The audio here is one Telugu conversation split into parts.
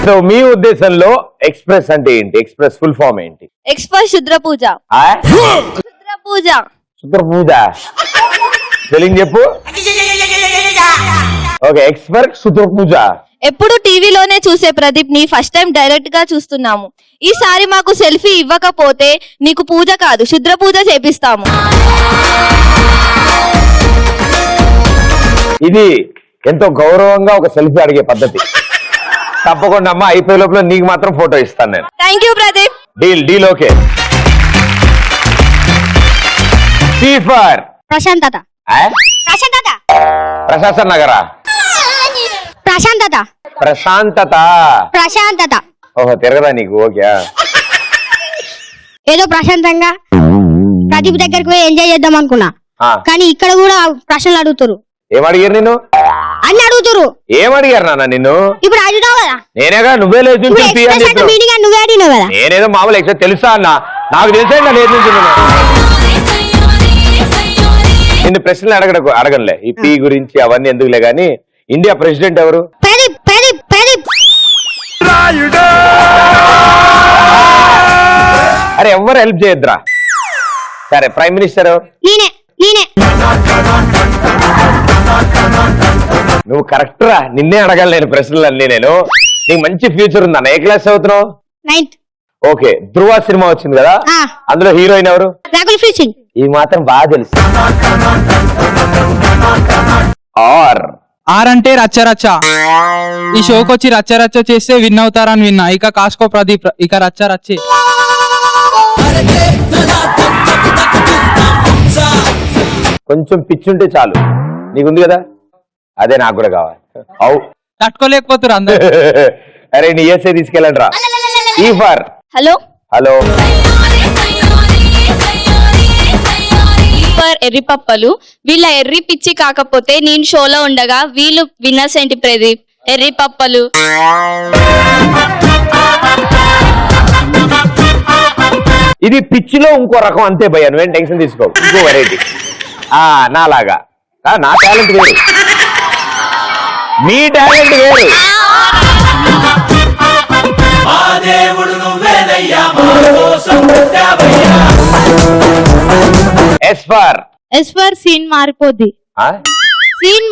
సో మీ ఉద్దేశంలో ఎక్స్ప్రెస్ అంటే ఏంటి? ఎక్స్ప్రెస్ ఫుల్ ఫామ్ ఏంటి? ఎక్స్ప్రెస్ శుద్ర పూజ. శుద్ర పూజ. శుద్ర పూజ స్పెల్లింగ్ చెప్పు. ఓకే, ఎక్స్పర్ట్ శుద్ర పూజ. ఎప్పుడు టీవీలోనే చూసే ప్రదీప్ ని ఫస్ట్ టైం డైరెక్ట్ గా చూస్తున్నాము. ఈసారి మాకు సెల్ఫీ ఇవ్వకపోతే నీకు పూజ కాదు శుద్ర పూజ చేపిస్తాము. ఇది ఎంతో గౌరవంగా ఒక సెల్ఫీ అడిగే పద్ధతి. తప్పకుండా అమ్మా, అయిపోయే లోపల నీకు మాత్రం ఫోటో ఇస్తాను నేను. Thank you Pradeep. Deal okay. For ప్రశాంతత. ప్రశాంతత. ప్రశాసన్ నగరా. ప్రశాంతత. ప్రశాంతత. ప్రశాంతత. ఓహో, తిరగదా నీకు? ఓకే. ఏదో ప్రశాంతంగా ప్రదీప్ దగ్గరికి పోయి ఎంజాయ్ చేద్దాం అనుకున్నా, కానీ ఇక్కడ కూడా ప్రశ్నలు అడుగుతారు. ఏమడిగారు నిన్ను? అన్ని అడుగుతారు. ఏమడిగారు నాన్న నిన్ను? ఇప్పుడు అడుగుతావు కదా. నేనేగా నువ్వే లేదు నువ్వే అడిగినావు కదా. నేనేదో మామూలు ఎక్స్ట్రా తెలుసా అన్న, నాకు తెలిసే లేదు. నిన్ను ప్రశ్నలు అడగనులే. ఈ పీ గురించి అవన్నీ ఎందుకులే గాని, ఇండియా ప్రెసిడెంట్ ఎవరు? ప్రదీప్. ప్రదీప్. ప్రదీప్. అరే ఎవరు హెల్ప్ చేయొద్దురా. సరే, ప్రైమ్ మినిస్టర్ ఎవరు? నేనే. నువ్వు కరెక్ట్ రా, నిన్నే అడగాలి నేను ప్రశ్నలన్నీ. నేను నీకు మంచి ఫ్యూచర్ ఉందన్న. ఏ క్లాస్ చదువుతున్నావు? 9th. ఓకే, ధృవ సినిమా వచ్చింది కదా, అందులో హీరోయిన్ ఎవరు? రాకుల్ ప్రీత్ సింగ్. ఇది మాత్రం బాగా తెలుసు. ఆర్ అంటే రచ్చ. ఈ షోకి వచ్చి రచ్చ చేస్తే విన్ అవుతారని విన్నా. ఇక కాస్కో ప్రదీప్, ఇక రచ్చే. కొంచెం పిచ్చుంటే చాలు. నీకుంది కదా, అదే నాకు కూడా కావాలి. అవు తట్టుకోలేకపోతారు అందరు. అరే నీ ఏసే తీసుకెళ్ళండి రా. ఈ ఫర్ హలో. హలో. ఎర్రి పప్పలు. వీళ్ళ ఎర్రి పిచ్చి కాకపోతే నేను షోలో ఉండగా వీళ్ళు విన్నర్స్ ఏంటి ప్రదీప్? ఎర్రి పప్పలు. ఇది పిచ్చిలో ఇంకో రకం అంతే భయ్యా, నువ్వేం టెన్షన్ తీసుకో. ఇంకో వెరైటీ నాలాగా. నా టాలెంట్ వేరు, మీ టాలెంట్ వేరు. ఎస్ ఫర్ సీన్ మారిపోద్ది. సీన్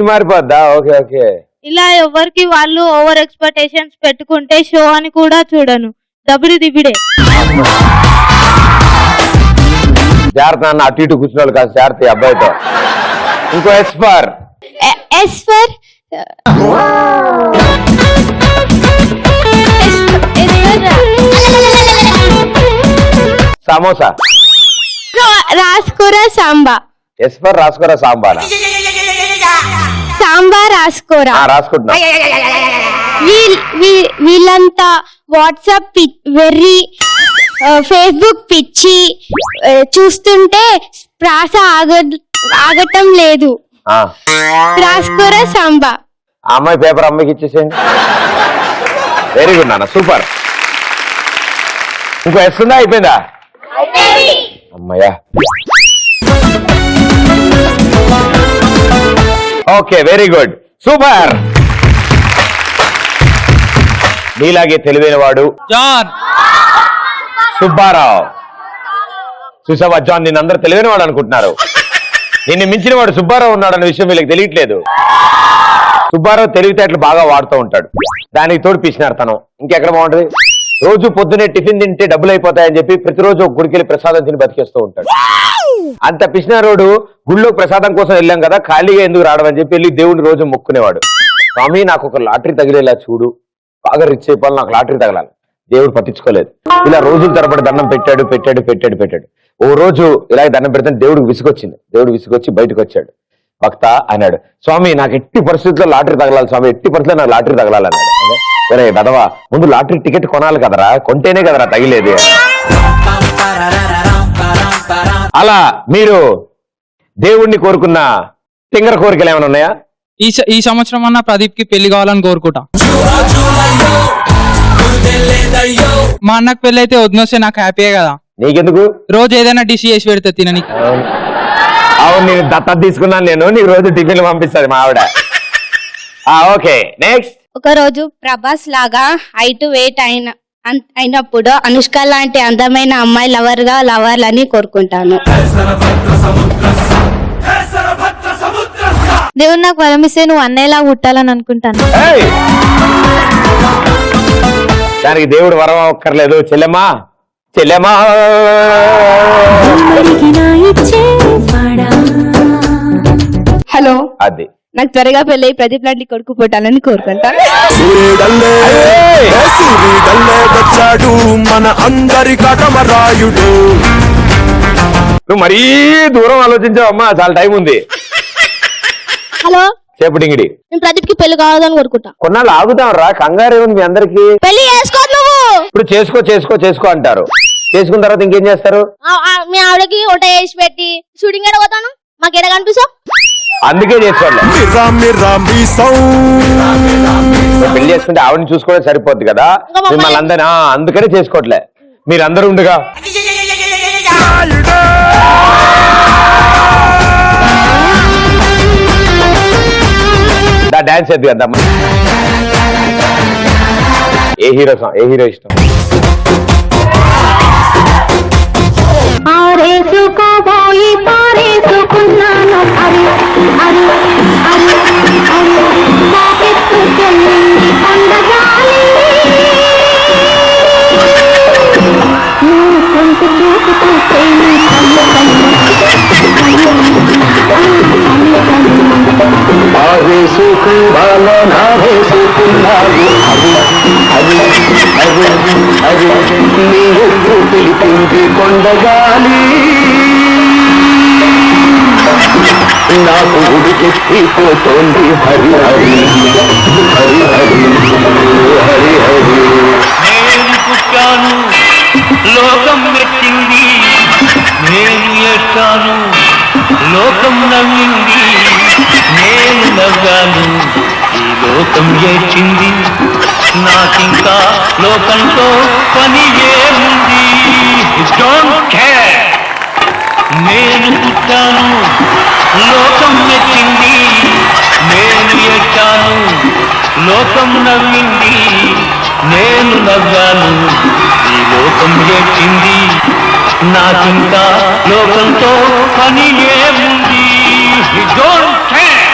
మారిపోద్దా? Okay okay. ఇలా ఎవరికి వాళ్ళు ఓవర్ ఎక్స్పెక్టేషన్స్ పెట్టుకుంటే షో అని కూడా చూడను. దిబిడే. జాగ్రత్త నాన్న, అటు ఇటు కూర్చున్న వాళ్ళు కాదు, జాగ్రత్త ఈ అబ్బాయితో. ఇంకో ఎస్ ఫర్ సమోసా. రాసుకోరా సాంబా. ఎస్ ఫర్ రాసుకోరా సాంబారా. సాంబా రాసుకోరా. రాసుకుంటున్నా. వీళ్ళంతా వాట్సాప్ వెర్రి, ఫేస్బుక్ పిచ్చి చూస్తుంటే ప్రాస ఆగటం లేదు. రాసుకోరా సాంబా. అమ్మాయి పేపర్ అమ్మాయికి ఇచ్చేసేయండి. వెరీ గుడ్ నాన్న, సూపర్. ఇంకో ఎస్ ఉందా? అయిపోయిందా? అమ్మయ్యా. Okay, very good, super. నీలాగే తెలివైన వాడు జాన్ సుబ్బారావు. చూసావా జాన్, నిన్ను అందరూ తెలివైన వాడు అనుకుంటున్నారు. నిన్ను మించిన వాడు సుబ్బారావు ఉన్నాడన్న విషయం వీళ్ళకి తెలియట్లేదు. సుబ్బారావు తెలివితేటలు బాగా వాడుతూ ఉంటాడు. దానికి తోడు పిసినారుతనం ఇంకెక్కడ బాగుంటది. రోజు పొద్దునే టిఫిన్ తింటే డబ్బులు అయిపోతాయని చెప్పి ప్రతిరోజు ఒక గుడికి వెళ్ళి ప్రసాదం తిని బతికేస్తూ ఉంటాడు. అంత పిసినారోడు గుళ్ళో ప్రసాదం కోసం వెళ్ళాం కదా, ఖాళీగా ఎందుకు రావడం అని చెప్పి వెళ్ళి దేవుడిని రోజు మొక్కునేవాడు. స్వామి నాకు ఒక లాటరీ తగిలేలా చూడు, బాగా రిచ్ అయిపోవాలి, నాకు లాటరీ తగలాలి. దేవుడు పట్టించుకోలేదు. ఇలా రోజుల తరబడి దండం పెట్టాడు. ఓ రోజు ఇలాగే దండం పెడితే దేవుడికి విసుగొచ్చింది. దేవుడు విసుగొచ్చి బయటకు వచ్చాడు. భక్త అన్నాడు, స్వామి నాకు ఎట్టి పరిస్థితుల్లో లాటరీ తగలాలి స్వామి, ఎట్టి పరిస్థితుల్లో నాకు లాటరీ తగలాలన్నాడు. ఒరే బదవా, ముందు లాటరీ టికెట్ కొనాలి కదరా, కొంటేనే కదరా తగిలేది. అలా మీరు దేవుణ్ణి కోరుకున్న తింగర కోరికలు ఏమైనా ఉన్నాయా? ఈ సంవత్సరం అన్న ప్రదీప్ కి పెళ్లి కావాలని కోరుకుంటా. మా అన్నకు పెళ్లి అయితే వదిలేస్తే నాకు హ్యాపీయే కదా. నీకెందుకు? రోజు ఏదైనా డిష్ చేసి పెడితే తిననికి. అవును, నేను దత్తత తీసుకున్నాను, నేను నీకు రోజు టిఫిన్లు పంపిస్తాను మా ఆవిడ. Okay, next. ఒక రోజు ప్రభాస్ లాగా హైట్ వెయిట్ అయినప్పుడు అనుష్క లాంటి అందమైన అమ్మాయి లవర్లని కోరుకుంటాను. దేవుడు నాకు వరమిస్తే నువ్వు అన్నయ్యలా పుట్టాలని అనుకుంటాను. ఏయ్! దానికి దేవుడు వరం అక్కర్లేదు. చెల్లెమ్మా చెల్లెమ్మా హలో, అది నాకు త్వరగా పెళ్ళి ప్రదీప్ లాంటి కొడుకు పుట్టాలని కోరుకుంటాను. మన అందరి కటమరాయుడు. నువ్వు మరీ దూరం ఆలోచించావు అమ్మా, చాలా టైం ఉంది. హలో, చేపటింగిడి నేను ప్రదీప్ కి పెళ్లి కావాలని కోరుకుంటా. కొన్నాళ్ళు ఆగుతాం రా, కంగారు ఏముంది మీ అందరికి. పెళ్లి చేసుకో నువ్వు. ఇప్పుడు చేసుకో అంటారు. చేసుకున్న తర్వాత ఇంకేం చేస్తారు? మీ ఆవిడకి వంట చేసి పెట్టి షూటింగ్ ఎక్కడ పోతాను, మాకు ఎక్కడ కనిపిస్తావు? అందుకే చేసుకోవాలి. పెళ్లి చేసుకుంటే ఆవిడని చూసుకోవడం సరిపోద్ది కదా, మిమ్మల్ని అందరినీ అందుకనే చేసుకోవట్లే. మీరందరూ ఉండగా డాన్స్ ఎద్దు కదా. ఏ హీరో ఇష్టం? ఆరేసుకోబోయి పారేసుకున్నాను అరే అరే అరే అరే మాకెత్తుకెళ్ళింది కొండగాలి నేను కొంత చూసుకుంటే నీ కళ్ళు పిలిపింది కొండగాలి నాకు ఉడికెత్తిపోతోంది. హరి హరి హరి హరి హరి హరి. నేను పుట్టాను, లోకం మెచ్చింది. నేను ఎట్టాను, లోకం నవ్వింది. నేను నవ్వాను, ఈ లోకం ఏడ్చింది. నాకింకా లోకంతో పని ఏముంది? Don't care. నేను పుట్టాను, లోకం మెచ్చింది. నేను ఎట్టాను, లోకం నవ్వింది. నేను నవ్వాను, ఈ లోకం ఏడ్చింది. నాకింకా లోకంతో పని ఏముంది? Don't care.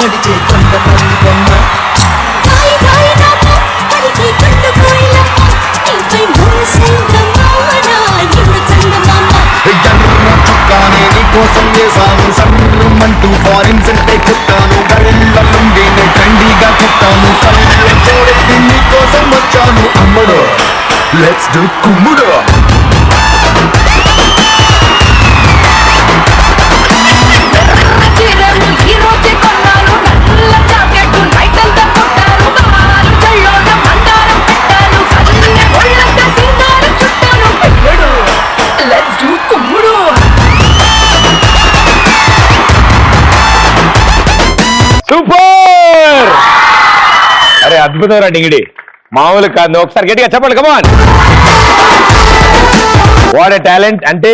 నడిచే కొండ చుక్కానే నీకోసం చేశాను. సర్రమంటూ ఫారిన్ సెంటే కుట్టాను. గళ్ళలుండి ట్రెండీగా కుట్టాను. కళ్ళ చూడెత్తి నీకోసం వచ్చాను. అమ్మడు లెట్స్ డు కుమ్ముడు. సూపర్! అరే అద్భుతం రా డింగిడి, మామూలు కాదు. ఒకసారి గట్టిగా చెప్పండి, కమాన్. What a talent. అంటే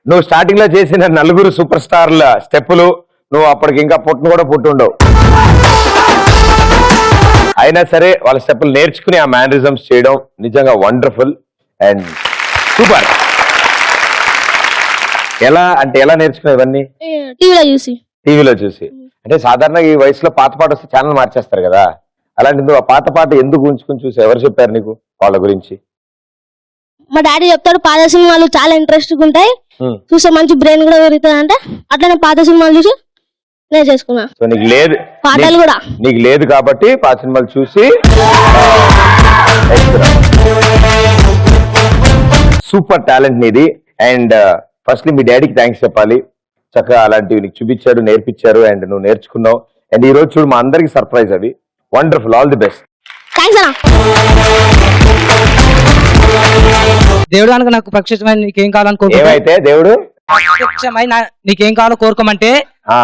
నువ్వు స్టార్టింగ్ లో చేసిన నలుగురు సూపర్ స్టార్ల స్టెప్పులు నువ్వు అప్పటికి ఇంకా పుట్టుండవు. అయినా సరే వాళ్ళ స్టెప్పులు నేర్చుకుని ఆ మేనరిజమ్స్ చేయడం నిజంగా వండర్ఫుల్ అండ్ సూపర్. ఎలా నేర్చుకున్నావు ఇవన్నీ? టీవీలో చూసి. అంటే సాధారణంగా ఈ వయసులో పాత పాట వస్తే ఛానల్ మార్చేస్తారు కదా, అలాంటి నువ్వు ఆ పాత పాట ఎందుకు ఉంచుకుని చూసి ఎవరు చెప్పారు నీకు వాళ్ళ గురించి? మా డాడీ చెప్తాడు పాత సినిమాలు చాలా ఇంట్రెస్ట్ ఉంటాయి, చూసే మంచి బ్రెయిన్ కూడా పెరుగుతుంది అంటే అట్లనే పాత సినిమాలు చూసి నేను చేసుకున్నా. సో నీకు లేదు పాటలు కూడా నీకు లేదు కాబట్టి పాత సినిమాలు చూసి సూపర్ టాలెంట్ నీది. అండ్ ఫస్ట్లీ మీ డాడీకి థ్యాంక్స్ చెప్పాలి. చక్కగా అలాంటివి నీకు చూపించారు, నేర్పించారు, అండ్ నువ్వు నేర్చుకున్నావు. అండ్ ఈ రోజు చూడు మా అందరికి సర్ప్రైజ్ అవి. Wonderful, all the best. Thanks అన్న. దేవుడు కనుక నాకు ప్రత్యక్షమై నీకేం కావాలని ఏమైతే దేవుడు ప్రత్యక్షమై నీకేం కావాలో కోరుకోమంటే ఆ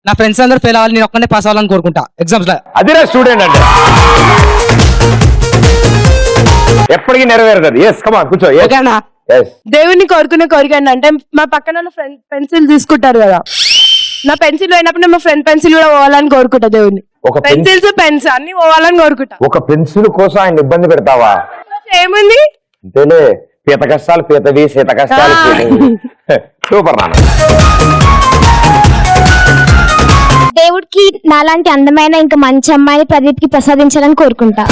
నా ఫ్రెండ్స్ అందరూ ఫెయిల్ అవ్వాలి, నేను ఒక్కనే పాస్ అవ్వాలని కోరుకుంటా ఎగ్జామ్స్ లో. అదిరా స్టూడెంట్ అంటే ఎప్పటికీ నెరవేరుతుంది. ఎస్ కమాన్ కూర్చో. ఓకేనా? ఎస్ దేవుడిని కోరుకునే కోరిక అంటే మా పక్కన ఫ్రెండ్ పెన్సిల్ తీసుకుంటారు కదా, నా పెన్సిల్ పోయినప్పుడు మా ఫ్రెండ్ పెన్సిల్ కూడా పోవాలని కోరుకుంటా. దేవుడిని ఒక పెన్సిల్స్ పెన్స్ అన్ని పోవాలని కోరుకుంటా. ఒక పెన్సిల్ కోసం ఆయన ఇబ్బంది పెడతావా? ఏముంది అంతేలే, పీత కష్టాలు పీతవి, శీత కష్టాలు సూపర్ నాన్న. దేవుడికి నాలాంటి అందమైన ఇంకా మంచి అమ్మాయిని ప్రదీప్ కి ప్రసాదించాలని కోరుకుంటా.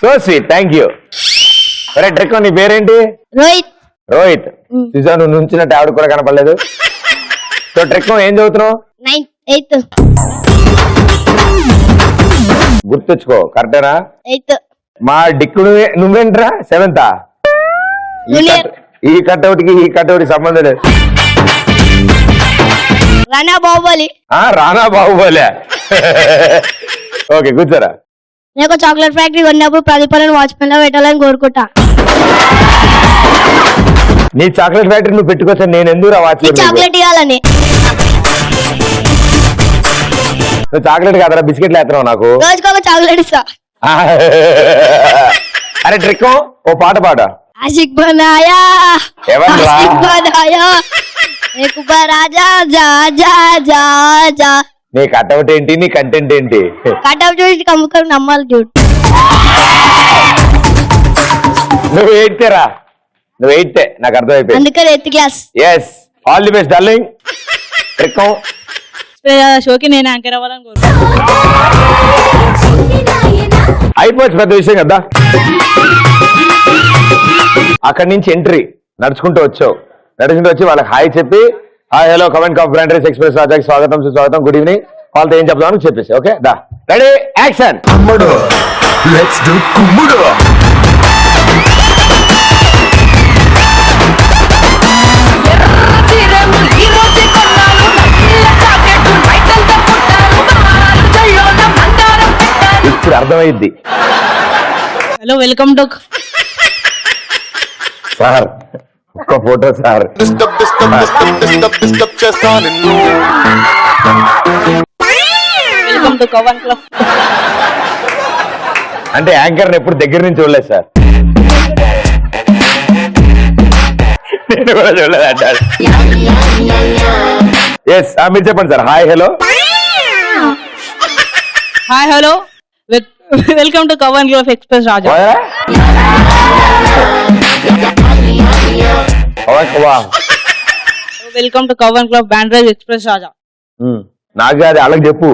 So sweet, thank you. సరే ట్రిక్, నీ పేరేంటి? రోహిత్. రోహిత్. చూసా నువ్వు నుంచినట్టు ఆవిడ కూడా కనపడలేదు. సో ట్రిక్ ఏం చదువుతున్నావు? 9th 8th గుర్తొచ్చుకో, కరెక్టేనా? 8th మా డిక్కు నువ్వేంట్రా? 7th. Junior. ఈ కట్అవుట్ కి ఈ కట్అవుట్ సంబంధం లేదు. రానా బాహుబలి. రానా బాహుబలి. ఓకే కూర్చోరా. నేను ఒక చాక్లెట్ ఫ్యాక్టరీ కొన్నప్పుడు ప్రదీపాలను వాచ్మెన్ లో పెట్టాలని కోరుకుంటా. నీ చాక్లెట్ ఫ్యాక్టరీ నువ్వు పెట్టుకోవచ్చు, నేను ఎందుకు రావచ్చు? చాక్లెట్ ఇవ్వాలని. నువ్వు చాక్లెట్ కాదరా, బిస్కెట్లు వేస్తున్నావు నాకు. రోజుకి ఒక చాక్లెట్ ఇస్తా. అరే ట్రిక్, ఓ పాట పాట. आशिक बनाया एवंड्रा? आशिक बनाया एक बार आजा जा जा जा जा. నీ కట్అవుట్ ఏంటి, నీ కంటెంట్ ఏంటి? కటౌట్ చూసి కమ్ముకొని నమ్మాలి చూడు. నువ్వు ఎయిట్రా, నువ్వు ఎయిట్, నాకు అర్థమైపోయింది. అందుకని 8th class. Yes, all the best darling. Trick షోకి నేను యాంకర్ అవ్వాలని కోరుకుంటా. అయిపోవచ్చు, పెద్ద విషయం కదా. అక్కడి నుంచి ఎంట్రీ నడుచుకుంటూ వచ్చావు, నడుచుకుంటూ వచ్చి వాళ్ళకి హాయ్ చెప్పి, హాయ్ హలో కమెంట్ కాఫ్ బ్రాండ్ రైస్ ఎక్స్ప్రెస్ రాజాకి స్వాగతం సుస్వాగతం, గుడ్ ఈవినింగ్, వాళ్ళతో ఏం చెప్తామని చెప్పేసి. ఓకే దా, రెడీ, యాక్షన్. అమ్మడు లెట్స్ డు కుమ్ముడు. ఇప్పుడు అర్థమైంది. హలో, వెల్కమ్ టు సార్ ఒక్క ఫోటో సార్. డిస్టర్బ్ చేస్తా నిన్ను. Welcome to Kavan club. అంటే యాంకర్ ఎప్పుడు దగ్గర నుంచి చూడలేదు సార్, నేను కూడా చూడలేదు అంటారు. ఎస్, మీరు చెప్పండి sir. Hi hello. Hi hello, welcome to Kavan club express Raja. Welcome to Kavan club band rise express Raja. నాకు అది అలాగే చెప్పు.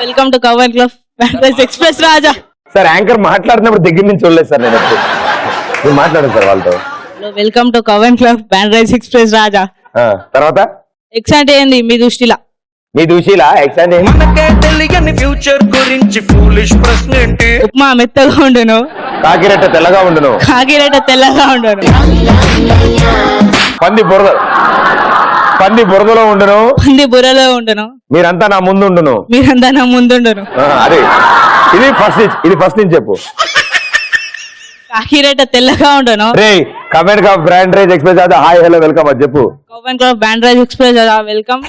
Welcome to Kavan club band rise express Raja. Sir anchor మాట్లాడుతున్నప్పుడు దగ్గర నుంచి చూడలేదు సార్ నేను ఎప్పుడు. మీరు మాట్లాడండి సార్ వాళ్ళతో. Welcome to Kavan club band rise express Raja. తర్వాత ఎక్స్ అంటే ఏంది మీ దృష్టిలా? మీ దూషిలా ఎక్స్ అంటే తెలియని ఫ్యూచర్ గురించి ఫూలిష్ ప్రశ్న ఏంటి? ఉప్మా మెత్తగా ఉండును, కాకిరెట్ట తెల్లగా ఉండును, కాకిరెట్ట తెల్లగా ఉండును, పంది బురదలో ఉండును, పంది బుర్రలో ఉండును, మీరంతా నా ముందు ఉండును. మీరంతా నా ముందుండును. అదే ఇది ఫస్ట్ నుంచి చెప్పు. కాకిరెట్ట తెల్లగా ఉండును. రే కమెంట్ కా brand rise express Raja hi hello welcome అది చెప్పు. Kavan club band rise express Raja welcome.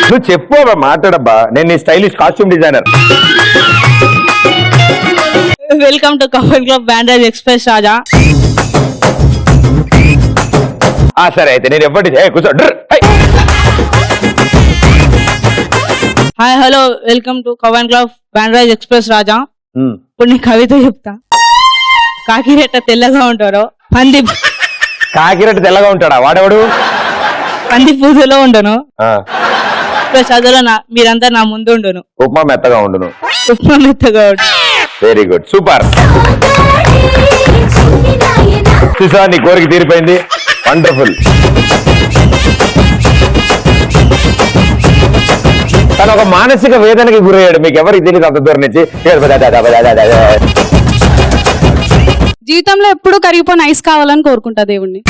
నువ్వు చెప్పు అబ్బా, మాట్లాడబ్బా, నేను నీ stylish costume designer. Welcome to Kavan club band rise express Raja. సరే అయితే నేను ఎప్పటి కూర్చో. Hi hello, welcome to Kavan club band rise express Raja. ఇప్పుడు నేను కవిత చెప్తా. కాకిరెట్ట తెల్లగా ఉంటారు, కాకిరెట్ట తెల్లగా ఉంటాడా వాడెవడు? పంది పూజలో ఉండను, చదువులో మీరంతా నా ముందు ఉండును, ఉప్మా మెత్తగా ఉండును. ఉప్మా మెత్తగా ఉండు. Very good, super. చూసా, నీ కోరిక తీరిపోయింది. వండర్ఫుల్. తను ఒక మానసిక వేదనకి గురయ్యాడు. మీకు ఎవరికి తెలియదు అంత దూరం నుంచి. జీవితంలో ఎప్పుడూ కరిగిపోయిన ఐస్ కావాలని కోరుకుంటా దేవుణ్ణి.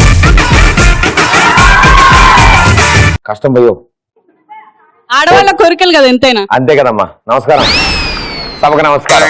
కష్టం పోయో. ఆడవాళ్ళ కోరికలు కదా ఎంతైనా. అంతే కదమ్మా. నమస్కారం, సభకు నమస్కారం.